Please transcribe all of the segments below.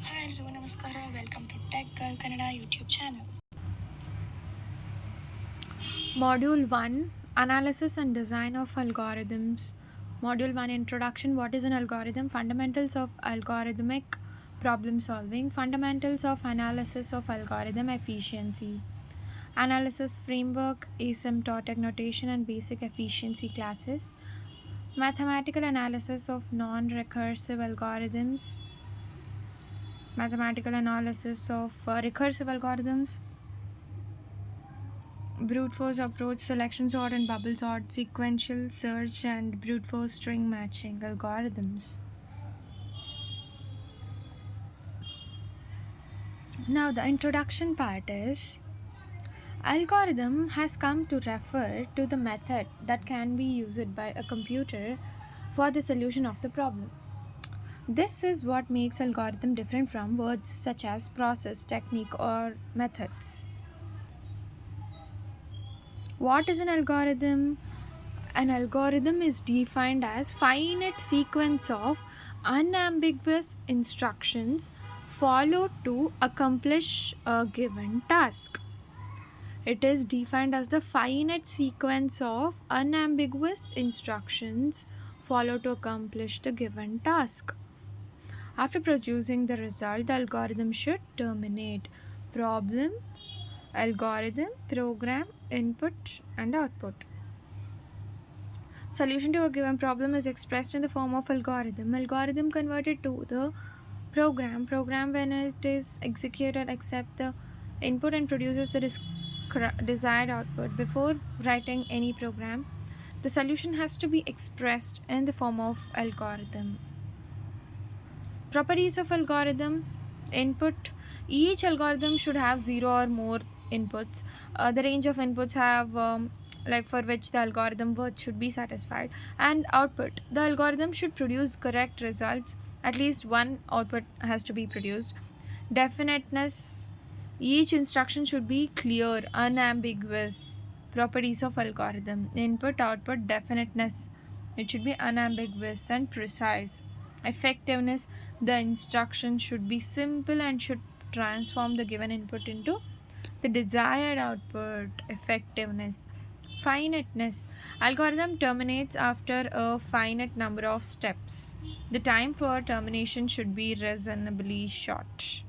Hello, Namaskara. Welcome to Tech Girl Kannada YouTube channel. Module 1 Analysis and Design of Algorithms. Module 1 Introduction. What is an algorithm? Fundamentals of algorithmic problem solving. Fundamentals of analysis of algorithm efficiency. Analysis framework, asymptotic notation, and basic efficiency classes. Mathematical analysis of non-recursive algorithms. Mathematical analysis of recursive algorithms. Brute force approach, selection sort and bubble sort, sequential search, and brute force string matching algorithms. Now, the introduction part is algorithm has come to refer to the method that can be used by a computer for the solution of the problem. This is what makes algorithm different from words such as process, technique, or methods. What is an algorithm? An algorithm is defined as finite sequence of unambiguous instructions followed to accomplish a given task. It is defined as the finite sequence of unambiguous instructions followed to accomplish the given task. After producing the result, the algorithm should terminate. Problem, algorithm, program, input, and output. Solution to a given problem is expressed in the form of algorithm. Algorithm converted to the program. Program, when it is executed, accepts the input and produces the desired output. Before writing any program, the solution has to be expressed in the form of algorithm. Properties of algorithm. Input. Each algorithm should have 0 or more inputs. The range of inputs have for which the algorithm words should be satisfied. And output. The algorithm should produce correct results. At least one output has to be produced. Definiteness. Each instruction should be clear, unambiguous. Properties of algorithm. Input, output, definiteness. It should be unambiguous and precise. Effectiveness. The instruction should be simple and should transform the given input into the desired output. Effectiveness. Finiteness. Algorithm terminates after a finite number of steps. The time for termination should be reasonably short.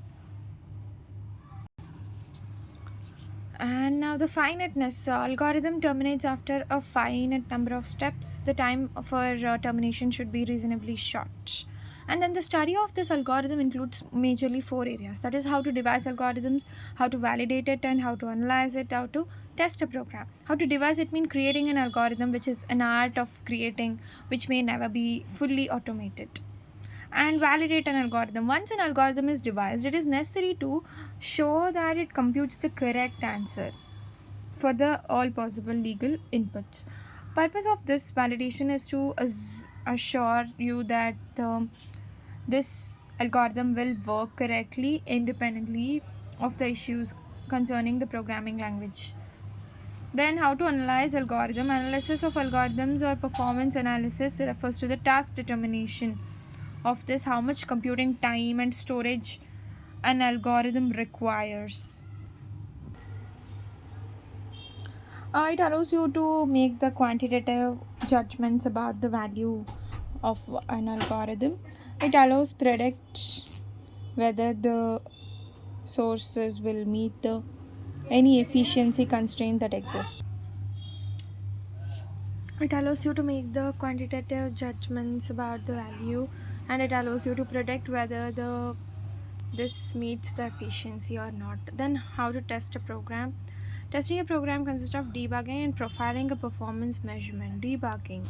And now the finiteness. Algorithm terminates after a finite number of steps. The time for termination should be reasonably short. And then the study of this algorithm includes majorly 4 areas. That is how to devise algorithms, how to validate it, and how to analyze it, how to test a program. How to devise it means creating an algorithm, which is an art of creating, which may never be fully automated. And validate an algorithm. Once an algorithm is devised, it is necessary to show that it computes the correct answer for the all possible legal inputs. Purpose of this validation is to assure you that this algorithm will work correctly independently of the issues concerning the programming language. Then how to analyze algorithm. Analysis of algorithms or performance analysis refers to the task determination of this, how much computing time and storage an algorithm requires. It allows you to make the quantitative judgments about the value of an algorithm. It allows predict whether the sources will meet any efficiency constraint that exists. It allows you to make the quantitative judgments about the value, and it allows you to predict whether this meets the efficiency or not. Then how to test a program. Testing a program consists of debugging and profiling a performance measurement. Debugging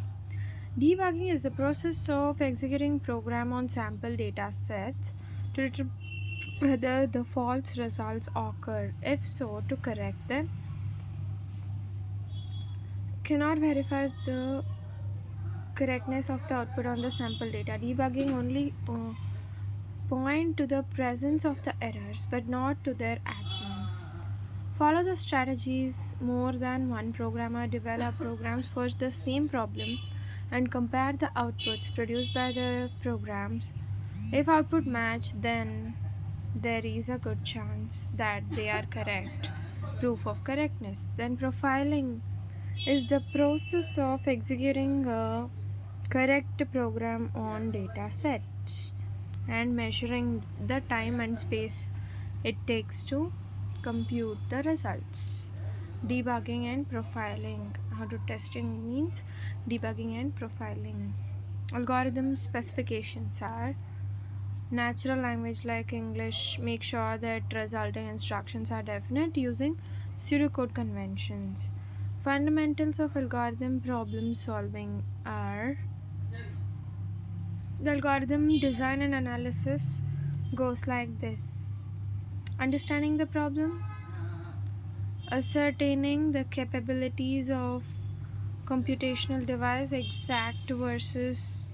is the process of executing program on sample data sets to determine whether the false results occur. If so, to correct them. Cannot verify the correctness of the output on the sample data. Debugging only point to the presence of the errors but not to their absence. Follow the strategies. More than one programmer develop programs for the same problem and compare the outputs produced by the programs. If output match, then there is a good chance that they are correct. Proof of correctness. Then profiling is the process of executing a correct program on data set and measuring the time and space it takes to compute the results. Debugging and profiling. How to testing means debugging and profiling. Algorithm specifications are natural language like English. Make sure that resulting instructions are definite using pseudocode conventions. Fundamentals of algorithm problem solving are the algorithm design and analysis goes like this: understanding the problem, ascertaining the capabilities of computational device, exact versus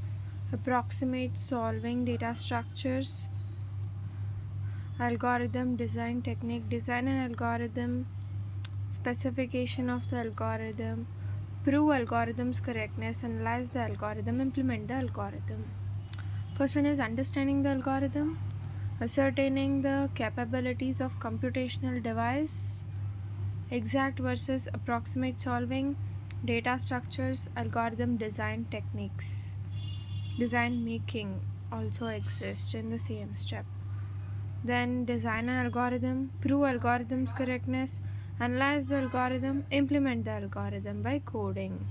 approximate solving data structures, algorithm design technique, design an algorithm, specification of the algorithm, prove algorithm's correctness, analyze the algorithm, implement the algorithm. First one is understanding the algorithm, ascertaining the capabilities of computational device, exact versus approximate solving, data structures, algorithm design techniques. Design making also exists in the same step. Then design an algorithm, prove algorithm's correctness, analyze the algorithm, implement the algorithm by coding.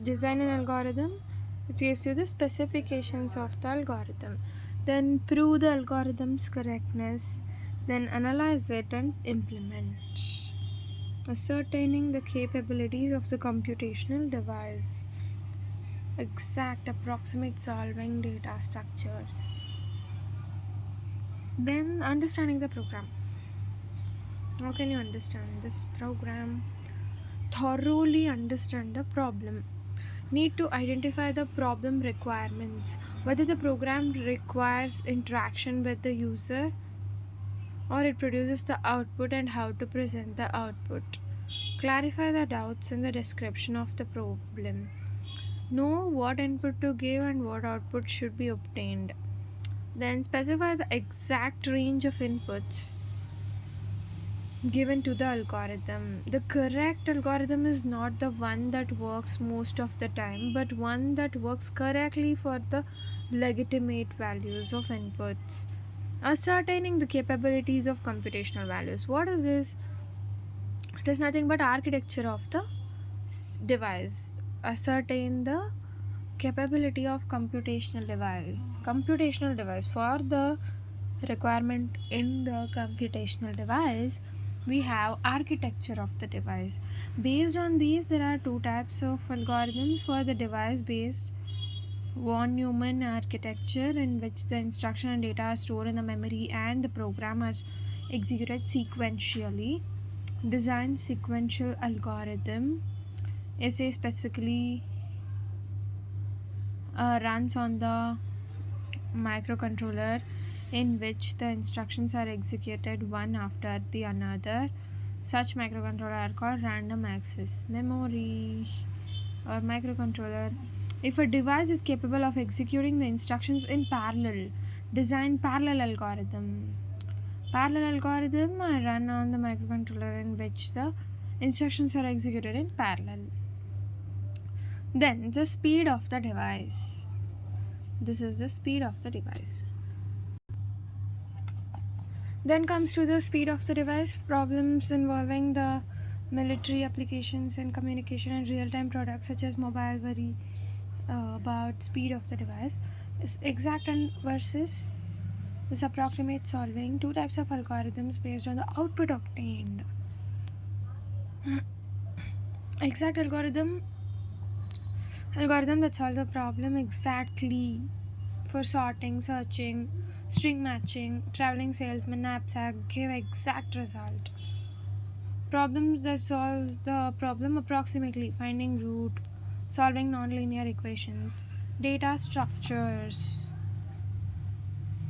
Design an algorithm, it gives you the specifications of the algorithm. Then prove the algorithm's correctness, then analyze it and implement. Ascertaining the capabilities of the computational device, exact approximate solving data structures. Then understanding the program. How can you understand this program? Thoroughly understand the problem. Need to identify the problem requirements, whether the program requires interaction with the user or it produces the output and how to present the output. Clarify the doubts in the description of the problem. Know what input to give and what output should be obtained. Then specify the exact range of inputs given to the algorithm. The correct algorithm is not the one that works most of the time, but one that works correctly for the legitimate values of inputs. Ascertaining the capabilities of computational values. What is this? It is nothing but architecture of the device. Ascertain the capability of computational device for the requirement in the computational device. We have architecture of the device. Based on these, there are two types of algorithms for the device based: von Neumann architecture, in which the instruction and data are stored in the memory and the program are executed sequentially. Design sequential algorithm SA specifically runs on the microcontroller, in which the instructions are executed one after the another. Such microcontroller are called random access memory or microcontroller. If a device is capable of executing the instructions in parallel, design parallel algorithm. Parallel algorithm are run on the microcontroller in which the instructions are executed in parallel. Then the speed of the device. This is the speed of the device. Then comes to the speed of the device. Problems involving the military applications and communication and real-time products such as mobile vary about speed of the device. Is exact and versus this approximate solving. Two types of algorithms based on the output obtained. Exact algorithm that solve the problem exactly for sorting, searching, string matching, traveling salesman, knapsack, give exact result. Problems that solves the problem approximately, finding root, solving nonlinear equations. Data structures.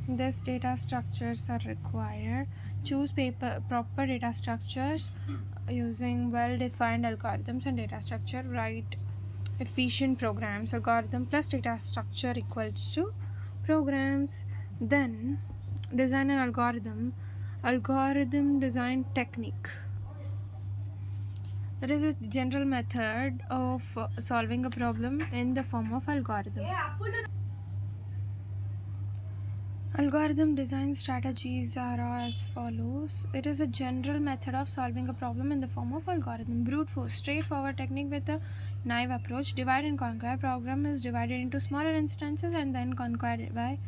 These data structures are required. Choose proper data structures using well-defined algorithms and data structure. Write efficient programs. Algorithm plus data structure equals to programs. Then design an algorithm design technique. That is a general method of solving a problem in the form of algorithm. Algorithm design strategies are as follows. It is a general method of solving a problem in the form of algorithm. Brute force, straightforward technique with a naive approach. Divide and conquer. Program is divided into smaller instances and then conquered by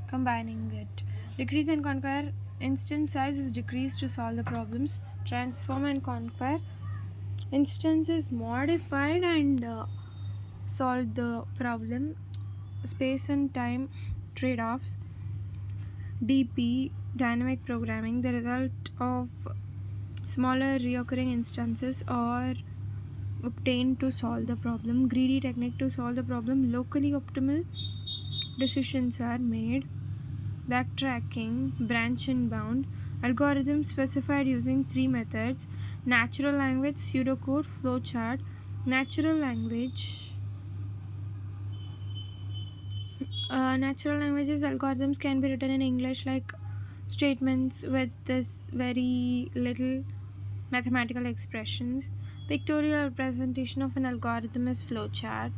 combining it. Decrease and conquer. Instance size is decreased to solve the problems. Transform and conquer. Instance is modified and solve the problem. Space and time trade-offs. DP, dynamic programming, the result of smaller recurring instances are obtained to solve the problem. Greedy technique to solve the problem. Locally optimal decisions are made. Backtracking, branch and bound. Algorithm specified using three methods: natural language, pseudocode, flowchart. Natural language. Natural languages algorithms can be written in English like statements with this very little mathematical expressions. Pictorial representation of an algorithm is flowchart.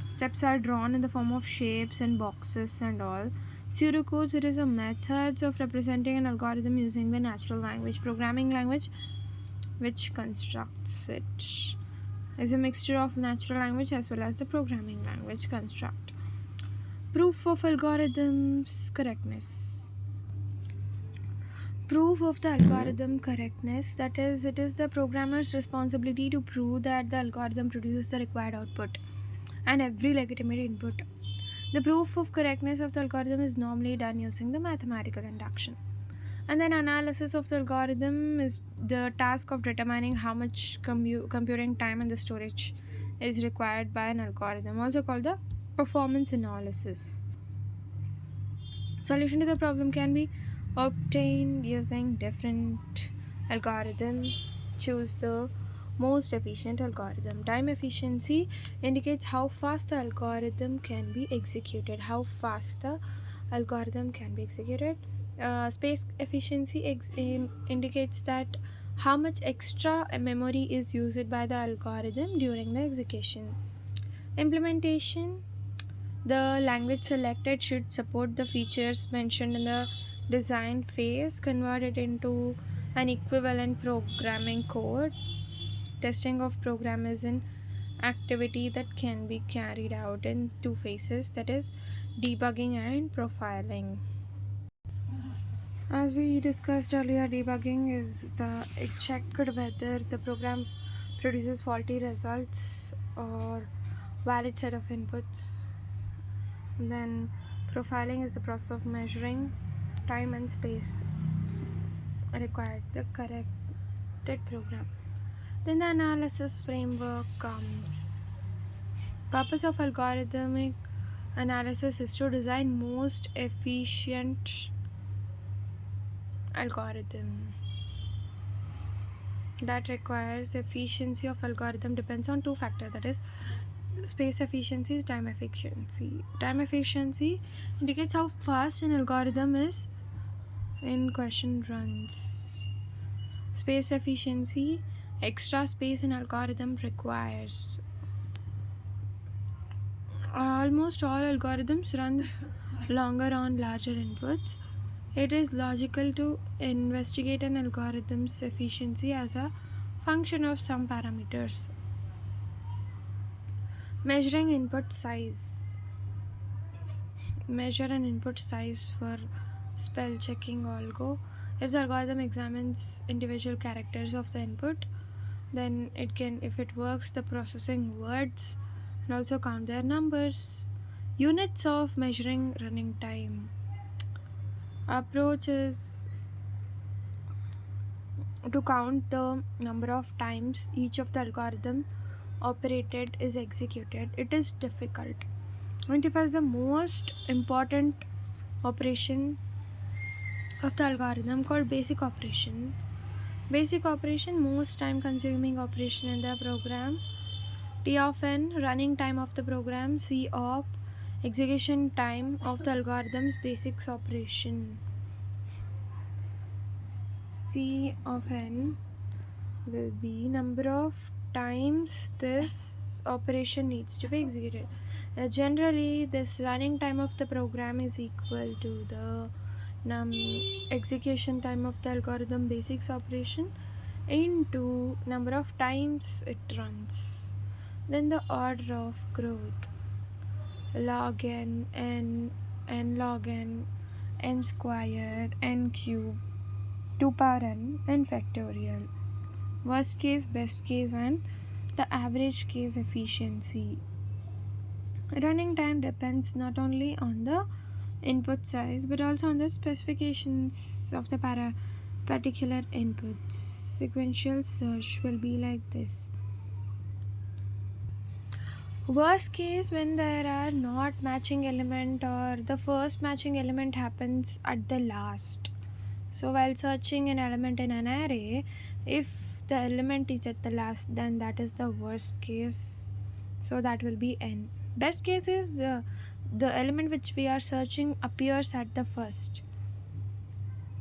Steps are drawn in the form of shapes and boxes and all. Pseudocodes, it is a methods of representing an algorithm using the natural language. Programming language which constructs it is a mixture of natural language as well as the programming language construct. Proof of algorithm's correctness. Proof of the algorithm correctness, that is, it is the programmer's responsibility to prove that the algorithm produces the required output and every legitimate input. The proof of correctness of the algorithm is normally done using the mathematical induction. And then analysis of the algorithm is the task of determining how much computing time and the storage is required by an algorithm, also called the performance analysis. Solution to the problem can be obtained using different algorithm. Choose the most efficient algorithm. Time efficiency indicates how fast the algorithm can be executed. Space efficiency indicates that how much extra memory is used by the algorithm during the execution. Implementation, the language selected should support the features mentioned in the design phase. Convert it into an equivalent programming code. Testing of program is an activity that can be carried out in two phases, that is debugging and profiling. As we discussed earlier, debugging is it checked whether the program produces faulty results or valid set of inputs. Then profiling is the process of measuring time and space required the corrected program. Then the analysis framework comes. Purpose of algorithmic analysis is to design most efficient algorithm. That requires efficiency of algorithm depends on two factors, that is space efficiency is time efficiency. Time efficiency indicates how fast an algorithm is in question runs. Space efficiency, extra space an algorithm requires. Almost all algorithms run longer on larger inputs. It is logical to investigate an algorithm's efficiency as a function of some parameters. Measuring input size. Measure an input size for spell checking algo. If the algorithm examines individual characters of the input, then it can, if it works, the processing words and also count their numbers. Units of measuring running time. Approach is to count the number of times each of the algorithm operated is executed. It is difficult. Identifies the most important operation of the algorithm called basic operation. Basic operation, most time consuming operation in the program. T of n, running time of the program. C op, Execution time of the algorithm's basics operation. C of n will be number of times this operation needs to be executed. Generally, this running time of the program is equal to the execution time of the algorithm basics operation into number of times it runs. Then the order of growth, log n log n square, n cube, 2 power n factorial. Worst case, best case, and the average case efficiency. Running time depends not only on the input size but also on the specifications of the particular inputs. Sequential search will be like this. Worst case, when there are not matching element or the first matching element happens at the last. So while searching an element in an array, if the element is at the last, then that is the worst case. So that will be n. Best case is the element which we are searching appears at the first.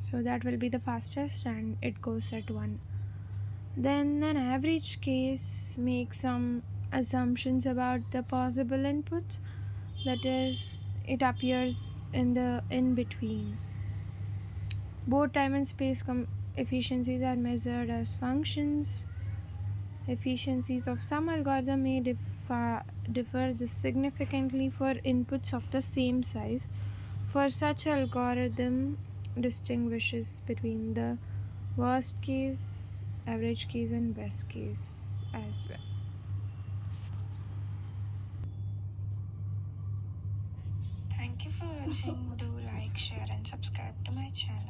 So that will be the fastest and it goes at 1. Then an average case makes some assumptions about the possible inputs. That is, it appears in the in between. Both time and space efficiencies are measured as functions. Efficiencies of some algorithm may differ significantly for inputs of the same size. For such algorithm distinguishes between the worst case, average case, and best case as well. Thank you for watching. Do like, share, and subscribe to my channel.